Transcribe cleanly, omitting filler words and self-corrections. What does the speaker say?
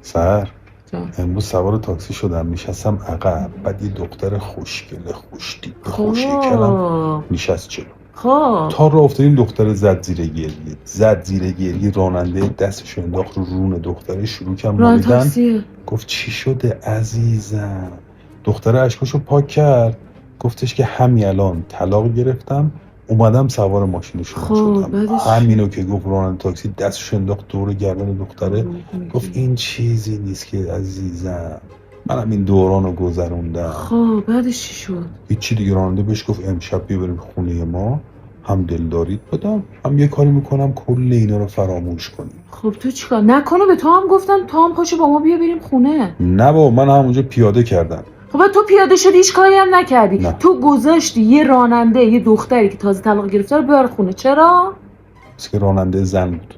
سر جان. امروز سوار تاکسی شدم نشستم عقب، بعد یه دختر خوشگله خوشتیپ خب. خوشیکلم نشست جلو. خب تا راه افتادیم دختر زد زیر گریه راننده دستشو انداخت رو رون دختره، شروع کرد ران مالیدن. تاکسیه. گفت چی شده عزیزم؟ دختره اشکاشو پاک کرد، گفتش که همین الان طلاق گرفتم اومدم سوار ماشین شما خب شدم. بعدش همینو که گفت راننده تاکسی دستشو انداخت دور گردن دختره، گفت این چیزی نیست که عزیزم، منم این دورانو گذروندم. خب بعدش چی شد؟ هیچی دیگه. راننده بهش گفت امشب بیا بریم خونه ما، هم دلداریت بدم هم یه کاری میکنم کل اینا رو فراموش کنی. خب تو چیکار نکنه؟ به تو هم گفتم تو هم پاشو با ما بیا بریم خونه. نه بابا من همونجا پیاده کردم. خب تو پیاده شدی هیچ کاری هم نکردی. نه. تو گذاشتی یه راننده یه دختری که تازه طلاق گرفته رو ببر خونه. چرا؟ بس که راننده زن بود.